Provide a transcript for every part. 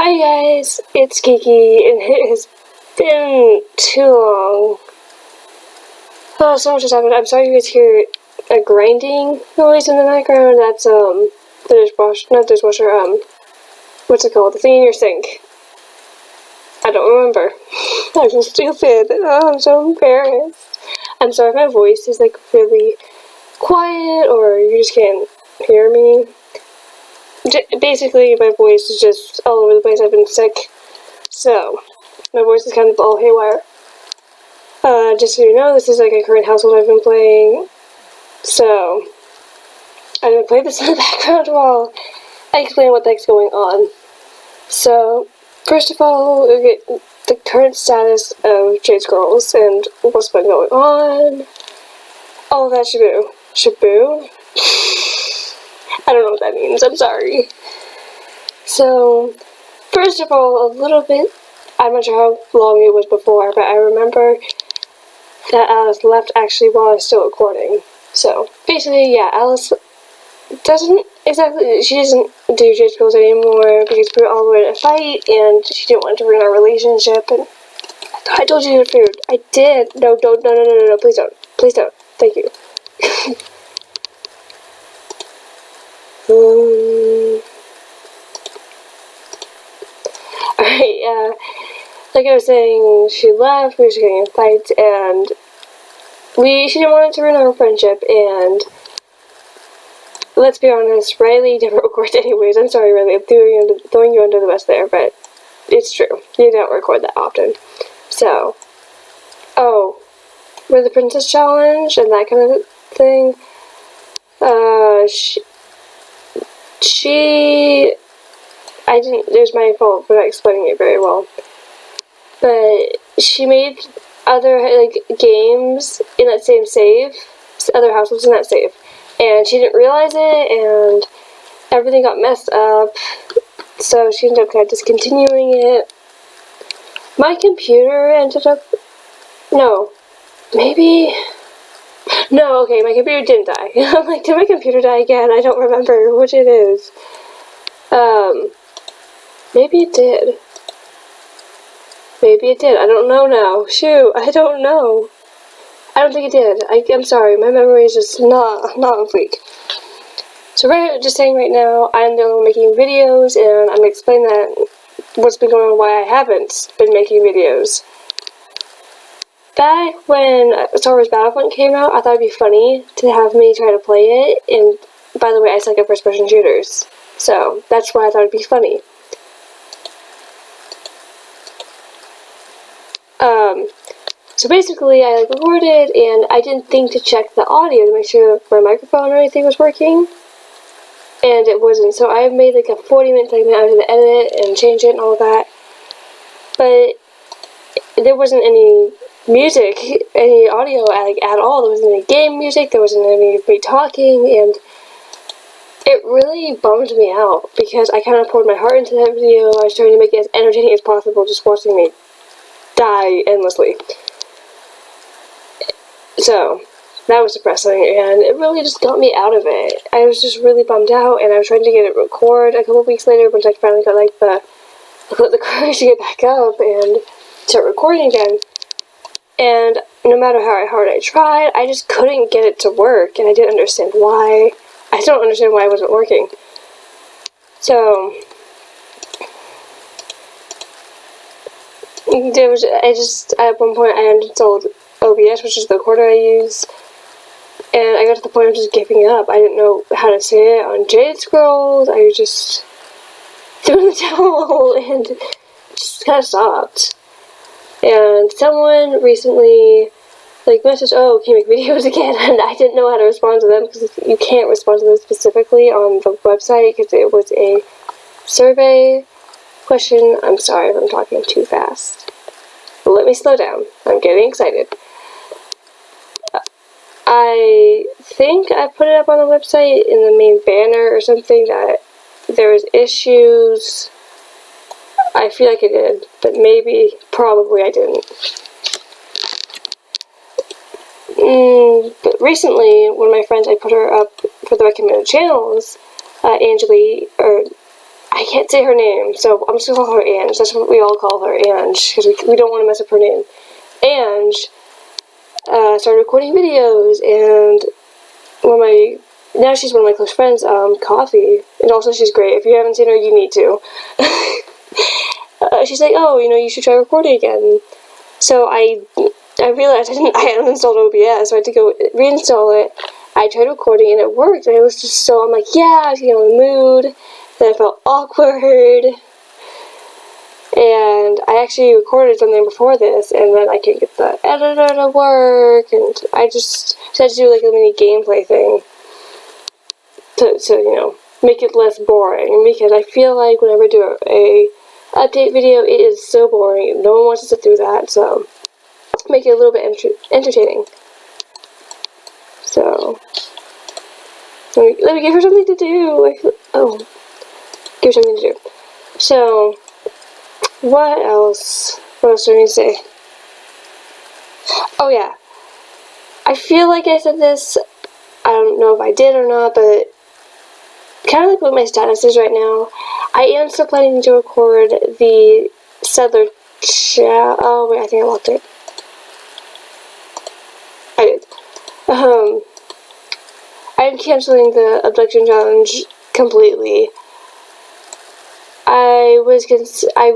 Hi guys, it's Kiki, and it has been too long. Oh, so much has happened. I'm sorry you guys hear a grinding noise in the background. That's, the dishwasher, not dishwasher, what's it called? The thing in your sink. I don't remember. I'm so stupid. Oh, I'm so embarrassed. I'm sorry if my voice is, like, really quiet, or you just can't hear me. Basically, my voice is just all over the place. I've been sick, so my voice is kind of all haywire. Just so you know, this is like a current household I've been playing, so I'm gonna play this in the background while I explain what the heck's going on. So, first of all, we get the current status of Jade's girls and what's been going on. All of that shaboo. Shaboo? I don't know what that means, I'm sorry. So, first of all, a little bit, I'm not sure how long it was before, but I remember that Alice left actually while I was still recording. So, basically, yeah, Alice doesn't exactly, she doesn't do Jade's Girls anymore because we were all in a fight and she didn't want to ruin our relationship, and I told you to eat food. I did. No, please don't. Please don't. Thank you. Alright, like I was saying, she left, we were getting in fights, and she didn't want to ruin our friendship, and let's be honest, Riley never records anyways. I'm sorry, Riley, I'm throwing you under the bus there, but it's true. You don't record that often. So, with the Princess Challenge and that kind of thing, it was my fault for not explaining it very well, but she made other, like, games in that same save, other households in that save, and she didn't realize it, and everything got messed up, so she ended up kind of discontinuing it. My computer ended up, no, okay, my computer didn't die. I'm like, did my computer die again? I don't remember which it is. Maybe it did. Maybe it did. I don't know now. Shoot, I don't know. I don't think it did. I'm sorry. My memory is just not on fleek. So just saying right now, I'm the one making videos, and I'm gonna explain that what's been going on, why I haven't been making videos. Back when Star Wars Battlefront came out, I thought it'd be funny to have me try to play it, and by the way, I suck at first-person shooters, so that's why I thought it'd be funny. So basically, I recorded, and I didn't think to check the audio to make sure my microphone or anything was working, and it wasn't. So I made like a 40-minute segment. I was going to edit it and change it and all that, but there wasn't any music, any audio at all. There wasn't any game music. There wasn't any of me talking, and it really bummed me out because I kind of poured my heart into that video. I was trying to make it as entertaining as possible, just watching me die endlessly. So, that was depressing, and it really just got me out of it. I was just really bummed out, and I was trying to get it recorded a couple weeks later once I finally got, like, the courage to get back up and start recording again. And no matter how hard I tried, I just couldn't get it to work, and I didn't understand why. I still don't understand why it wasn't working. So, at one point I uninstalled OBS, which is the recorder I use, and I got to the point of just giving up. I didn't know how to say it on Jade's Girls. I just threw in the towel and just kind of stopped. And someone recently, like, messaged, oh, can you make videos again? And I didn't know how to respond to them because you can't respond to them specifically on the website because it was a survey question. I'm sorry if I'm talking too fast. But let me slow down. I'm getting excited. I think I put it up on the website in the main banner or something that there was issues. I feel like I did, but probably I didn't. But recently, one of my friends, I put her up for the recommended channels, Angeli, or I can't say her name, so I'm just gonna call her Ange. That's what we all call her, Ange, because we don't want to mess up her name. Ange started recording videos, and now she's one of my close friends, Coffee, and also she's great. If you haven't seen her, you need to. She's like, oh, you should try recording again. So I realized I hadn't installed OBS, so I had to go reinstall it. I tried recording and it worked, and it was just so, I'm like, yeah, I was getting in the mood. Then I felt awkward. And I actually recorded something before this, and then I couldn't get the editor to work, and I just had to do like a mini gameplay thing to make it less boring, because I feel like whenever I do a update video, it is so boring. No one wants to sit through that, so make it a little bit entertaining. So let me give her something to do. Give her something to do. So what else do I need to say? Oh yeah, I feel like I said this, I don't know if I did or not, but kind of like what my status is right now, I am still planning to record the Settler oh wait, I think I locked it. I did. I'm canceling the abduction challenge completely. I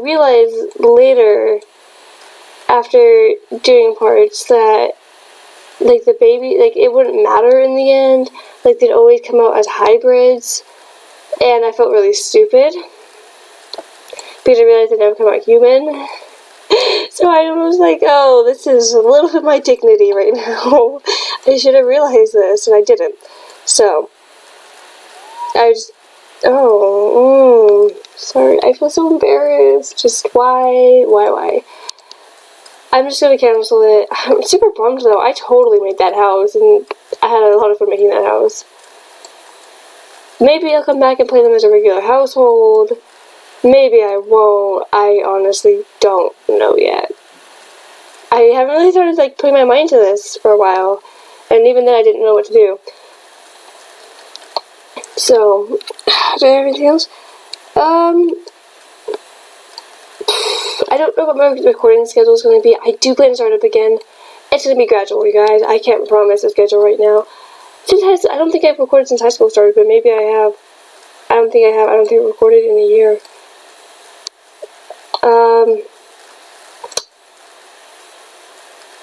realized later, after doing parts, that like the baby, like it wouldn't matter in the end. Like they'd always come out as hybrids, and I felt really stupid because I realized they'd never come out human. So I was like, oh, this is a little bit of my dignity right now. I should have realized this, and I didn't. So I just, sorry, I feel so embarrassed. Just why? I'm just gonna cancel it. I'm super bummed though. I totally made that house, and I had a lot of fun making that house. Maybe I'll come back and play them as a regular household. Maybe I won't. I honestly don't know yet. I haven't really started like putting my mind to this for a while, and even then I didn't know what to do. So, do I have anything else? I don't know what my recording schedule is going to be. I do plan to start up again. It's going to be gradual, you guys. I can't promise a schedule right now. I don't think I've recorded since high school started, but maybe I have. I don't think I have. I don't think I've recorded in a year.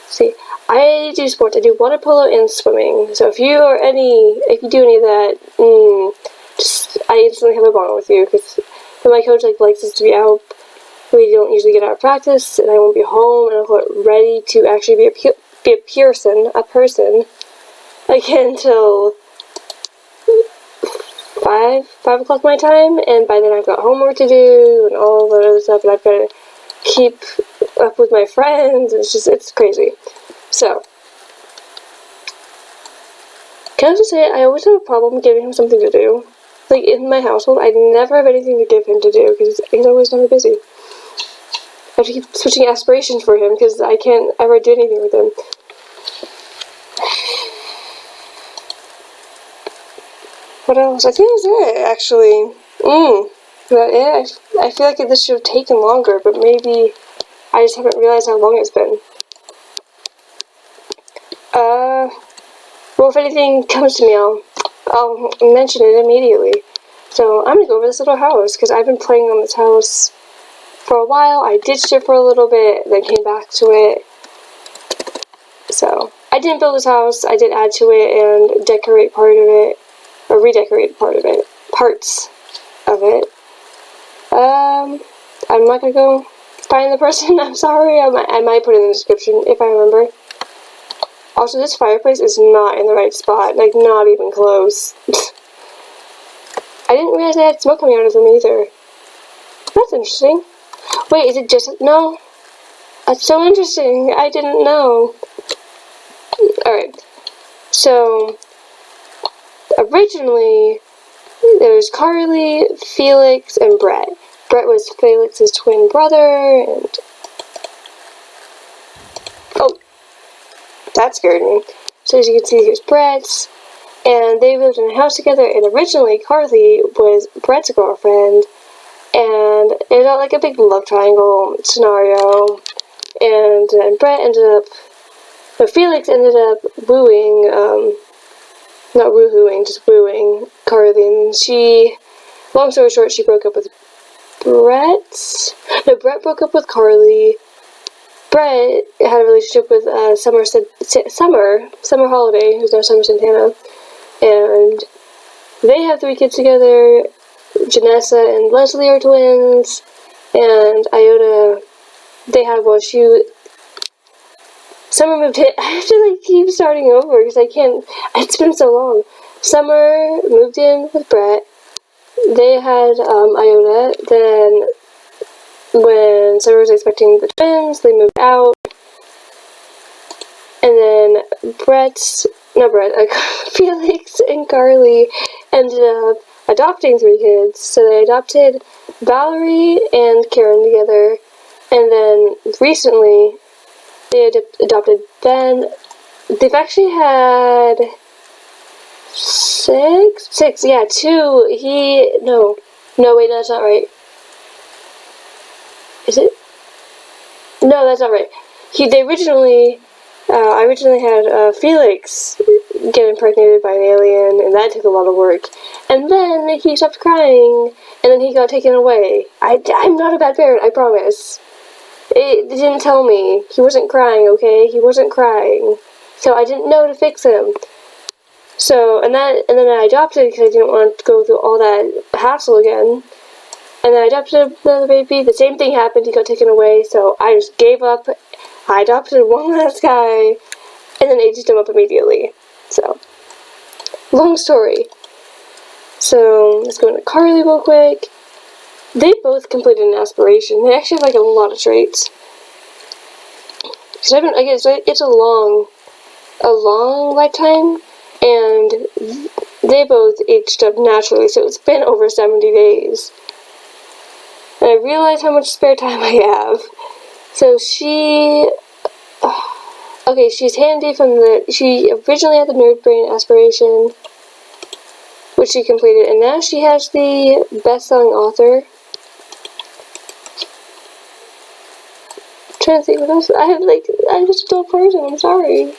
See, I do sports. I do water polo and swimming. So if you do any of that, I instantly have a bond with you, because when my coach likes us to be out, we don't usually get out of practice, and I won't be home, and I'll get ready to actually be a person, again until 5 o'clock my time, and by then I've got homework to do and all that other stuff, and I've got to keep up with my friends. It's crazy. So, can I just say, I always have a problem giving him something to do. Like, in my household, I never have anything to give him to do, because he's always never busy. I have to keep switching aspirations for him, because I can't ever do anything with him. What else? I think that's it, actually. I feel like this should have taken longer, but maybe I just haven't realized how long it's been. Well, if anything comes to me, I'll mention it immediately. So I'm gonna go over this little house, because I've been playing on this house for a while. I ditched it for a little bit, then came back to it. So I didn't build this house. I did add to it and decorate part of it, or redecorate parts of it. I'm not gonna go find the person. I'm sorry. I might put it in the description if I remember. Also, this fireplace is not in the right spot. Like, not even close. I didn't realize I had smoke coming out of them either. That's interesting. Wait, is it just... No. That's so interesting. I didn't know. Alright. So, originally, there was Carly, Felix, and Brett. Brett was Felix's twin brother, and... Oh. That scared me. So as you can see, here's Brett's, and they lived in a house together, and originally Carly was Brett's girlfriend, and it got like a big love triangle scenario, and then Felix ended up wooing, not woohooing, just wooing Carly, and long story short, she broke up with Brett. No, Brett broke up with Carly. Brett had a relationship with Summer Holiday, who's now Summer Santana, and they have 3 kids together. Janessa and Leslie are twins, and Iota, they have, Summer moved in. I have to keep starting over because I can't, it's been so long. Summer moved in with Brett. They had Iota. Then when Summer was expecting the twins, they moved out. And then Felix and Carly ended up adopting 3 kids. So they adopted Valerie and Karen together. And then recently, they adopted Ben. They've actually had 6, yeah, 2. No, wait, that's not right. Is it? No, that's not right. I originally had Felix get impregnated by an alien, and that took a lot of work. And then he stopped crying, and then he got taken away. I'm not a bad parent, I promise. It didn't tell me. He wasn't crying, okay? He wasn't crying. So I didn't know to fix him. So, and then I adopted because I didn't want to go through all that hassle again. And then I adopted another baby. The same thing happened. He got taken away. So I just gave up. I adopted one last guy. And then aged him up immediately. So, long story. So, let's go into Carly real quick. They both completed an aspiration. They actually have a lot of traits. Because it's a long lifetime, and they both aged up naturally, so it's been over 70 days. And I realize how much spare time I have. So she's handy she originally had the nerd brain aspiration, which she completed, and now she has the best-selling author. I'm trying to think what else. I'm just a dull person, I'm sorry.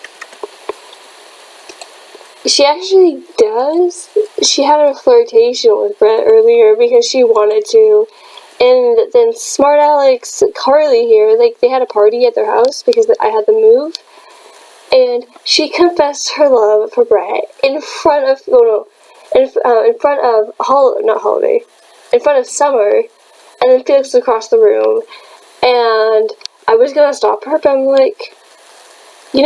She actually does. She had a flirtation with Brett earlier because she wanted to. And then smart Alex, Carly here, they had a party at their house because I had them move. And she confessed her love for Brett in front of, in front of Summer. And then Felix was across the room. And I was gonna stop her, but I'm like, I'm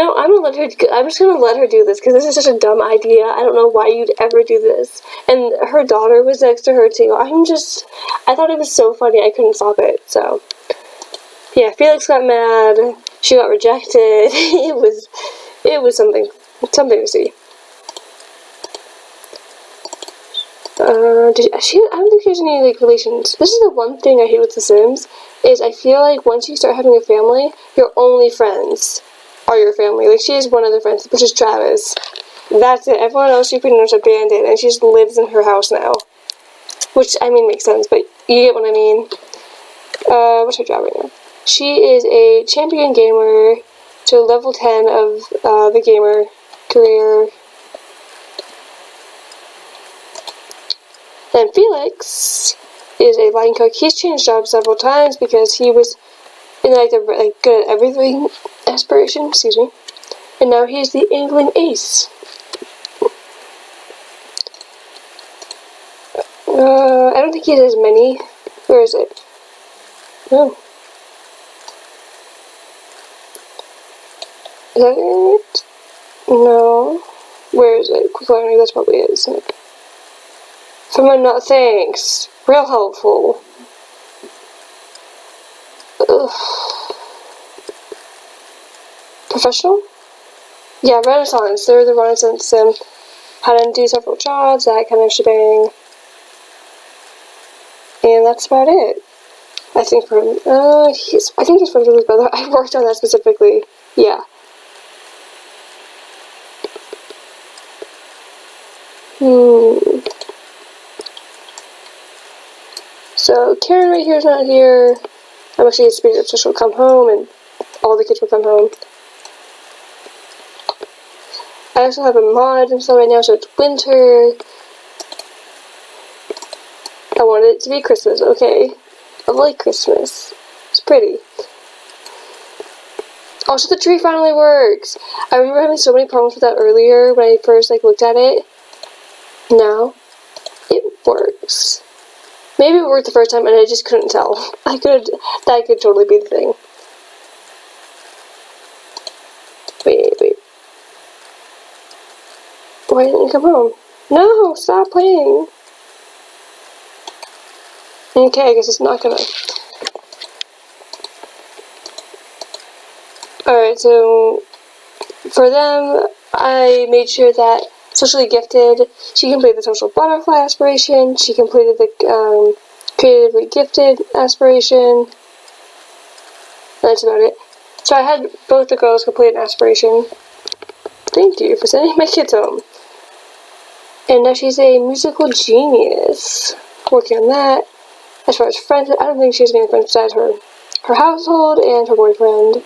just gonna let her do this because this is such a dumb idea. I don't know why you'd ever do this. And her daughter was next to her too. I thought it was so funny. I couldn't stop it. So, yeah, Felix got mad. She got rejected. It was something to see. I don't think she has any relations. This is the one thing I hate with The Sims, is I feel like once you start having a family, your only friends are your family. She has one other friend, which is Travis. That's it. Everyone else she pretty much abandoned, and she just lives in her house now. Which, makes sense, but you get what I mean. What's her job right now? She is a champion gamer to level 10 of the gamer career. Then Felix is a line cook. He's changed jobs several times because he was in the good at everything aspiration, excuse me. And now he's the angling ace. I don't think he has as many. Where is it? No. Is that it? No. Where is it? Quick learning, that's probably it, isn't it? Someone not thanks. Real helpful. Ugh. Professional? Yeah, Renaissance. They're the Renaissance sim. How to do several jobs, that kind of shebang. And that's about it. I think for him. I think he's friends with his brother. I worked on that specifically. Yeah. So Karen right here is not here. I'm actually expecting that she'll come home and all the kids will come home. I also have a mod installed right now, so it's winter. I wanted it to be Christmas, okay. I like Christmas. It's pretty. Also, the tree finally works. I remember having so many problems with that earlier when I first looked at it. Now, it works. Maybe it worked the first time and I just couldn't tell. That could totally be the thing. Wait. Why didn't you come home? No, stop playing. Okay, I guess it's not gonna. Alright, so for them, I made sure that socially gifted, she completed the social butterfly aspiration, she completed the creatively gifted aspiration. That's about it. So I had both the girls complete an aspiration. Thank you for sending my kids home. And now she's a musical genius. Working on that. As far as friends, I don't think she has any friends besides her household and her boyfriend.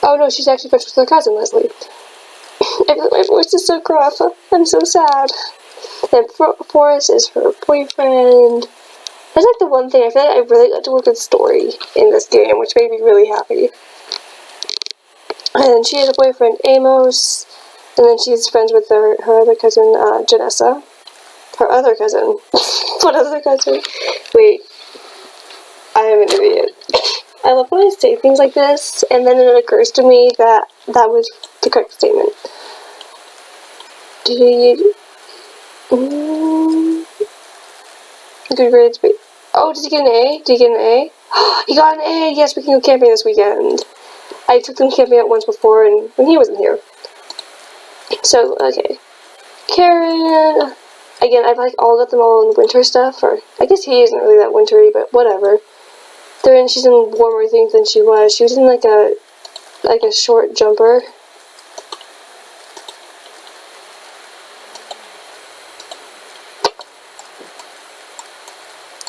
Oh no, she's actually friends with her cousin, Leslie. My voice is so gruff. I'm so sad. And Forrest is her boyfriend. That's the one thing. I feel like I really got to work with story in this game, which made me really happy. And she has a boyfriend, Amos. And then she's friends with her other cousin, Janessa. Her other cousin. What other cousin? Wait. I am an idiot. I love when I say things like this, and then it occurs to me that that was the correct statement. Good grades. Wait. Oh, did you get an A? Did you get an A? He got an A! Yes, we can go camping this weekend. I took them camping out once before, and when he wasn't here. So, okay. Karen. Again, I've all got them all in winter stuff, or I guess he isn't really that wintry, but whatever. She's in warmer things than she was. She was in like a short jumper.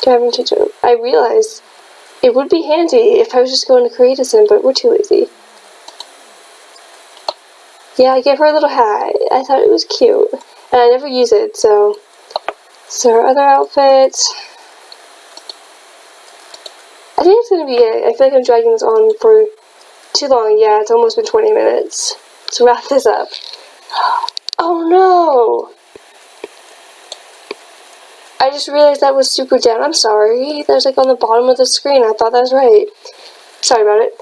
I realized it would be handy if I was just going to create a sim, but we're too lazy. Yeah, I gave her a little hat. I thought it was cute. And I never use it, so her other outfit. I think it's gonna be it. I feel like I'm dragging this on for too long. Yeah, it's almost been 20 minutes. So wrap this up. Oh no! I just realized that was super down. I'm sorry. That was on the bottom of the screen. I thought that was right. Sorry about it.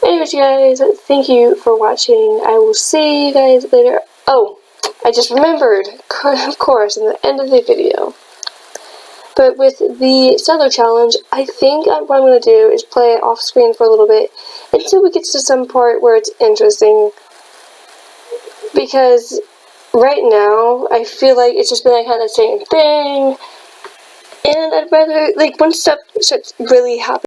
Anyways, you guys, thank you for watching. I will see you guys later. Oh, I just remembered, of course, in the end of the video. But with the settler challenge, I think what I'm going to do is play it off screen for a little bit until we get to some part where it's interesting. Because right now, I feel like it's just been kind of the same thing. And I'd rather, once stuff starts really happening.